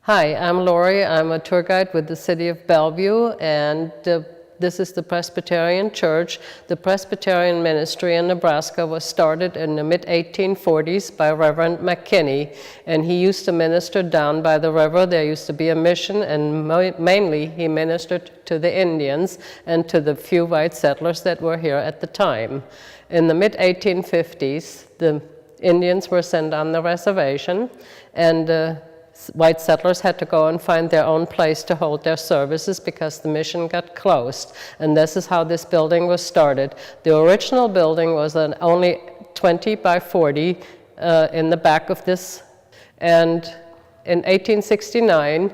Hi, I'm Lori. I'm a tour guide with the City of Bellevue, and this is the Presbyterian Church. The Presbyterian ministry in Nebraska was started in the mid-1840s by Reverend McKinney, and he used to minister down by the river. There used to be a mission, and mainly he ministered to the Indians and to the few white settlers that were here at the time. In the mid-1850s, the Indians were sent on the reservation, and white settlers had to go and find their own place to hold their services because the mission got closed. And this is how this building was started. The original building was only 20 by 40 in the back of this. And in 1869,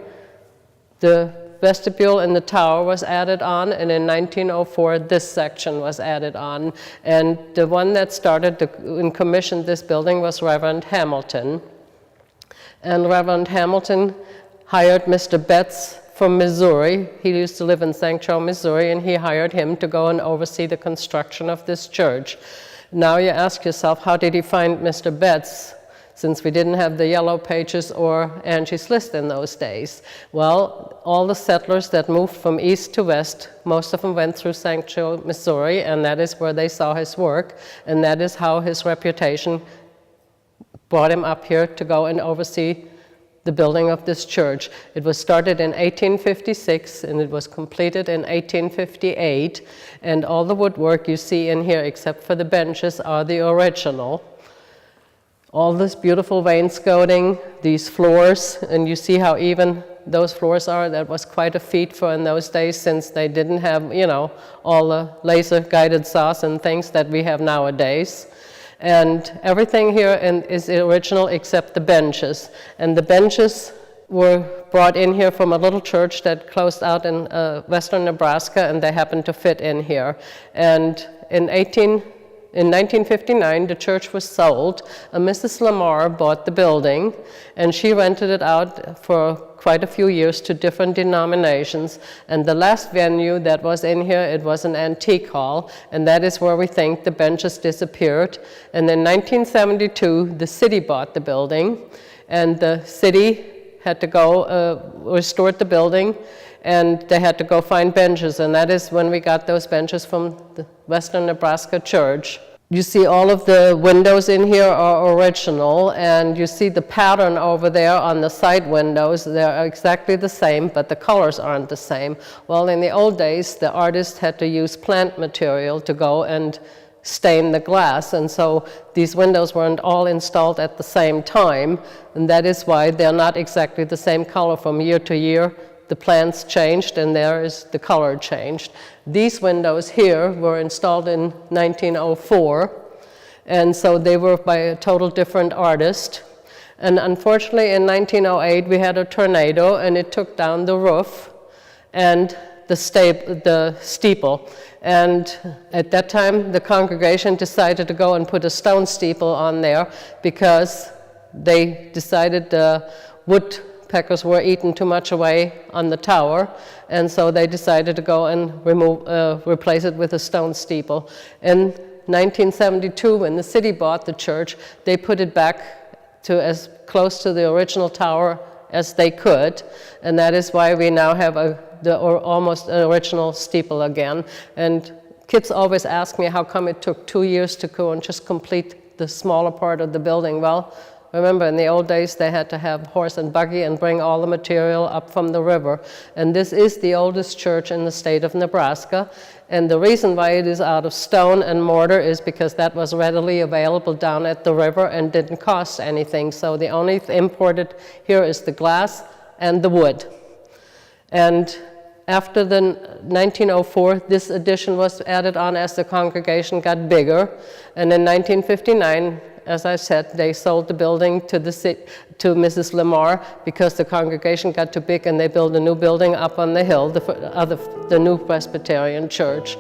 the vestibule in the tower was added on, and in 1904 this section was added on. And the one that started and commissioned this building was Reverend Hamilton. And Reverend Hamilton hired Mr. Betts from Missouri. He used to live in St. Joe, Missouri, and he hired him to go and oversee the construction of this church. Now you ask yourself, how did he find Mr. Betts, since we didn't have the yellow pages or Angie's List in those days? Well, all the settlers that moved from east to west, most of them went through St. Joe, Missouri, and that is where they saw his work, and that is how his reputation brought him up here to go and oversee the building of this church. It was started in 1856 and it was completed in 1858, and all the woodwork you see in here except for the benches are the original. All this beautiful wainscoting, these floors, and you see how even those floors are. That was quite a feat for in those days, since they didn't have, all the laser guided saws and things that we have nowadays. And everything here is original except the benches. And the benches were brought in here from a little church that closed out in western Nebraska, and they happened to fit in here. And in 1959, the church was sold. Mrs. Lamar bought the building, and she rented it out for quite a few years to different denominations. And the last venue that was in here, it was an antique hall, and that is where we think the benches disappeared. And in 1972, the city bought the building, and the city had to go restore the building, and they had to go find benches, and that is when we got those benches from the Western Nebraska Church. You see all of the windows in here are original, and you see the pattern over there on the side windows. They're exactly the same, but the colors aren't the same. Well, in the old days, the artist had to use plant material to go and stain the glass, and so these windows weren't all installed at the same time, and that is why they're not exactly the same color from year to year. The plants changed, and there is the color changed. These windows here were installed in 1904, and so they were by a total different artist. And unfortunately, in 1908, we had a tornado, and it took down the roof and the steeple. And at that time, the congregation decided to go and put a stone steeple on there because they decided the woodpeckers were eating too much away on the tower, and so they decided to go and replace it with a stone steeple. In 1972, when the city bought the church, they put it back to as close to the original tower as they could, and that is why we now have the almost original steeple again. And kids always ask me how come it took 2 years to go and just complete the smaller part of the building. Well, remember, in the old days, they had to have horse and buggy and bring all the material up from the river. And this is the oldest church in the state of Nebraska. And the reason why it is out of stone and mortar is because that was readily available down at the river and didn't cost anything. So the only imported here is the glass and the wood. And after the 1904, this addition was added on as the congregation got bigger. And in 1959, as I said, they sold the building to Mrs. Lamar because the congregation got too big, and they built a new building up on the hill, the new Presbyterian Church.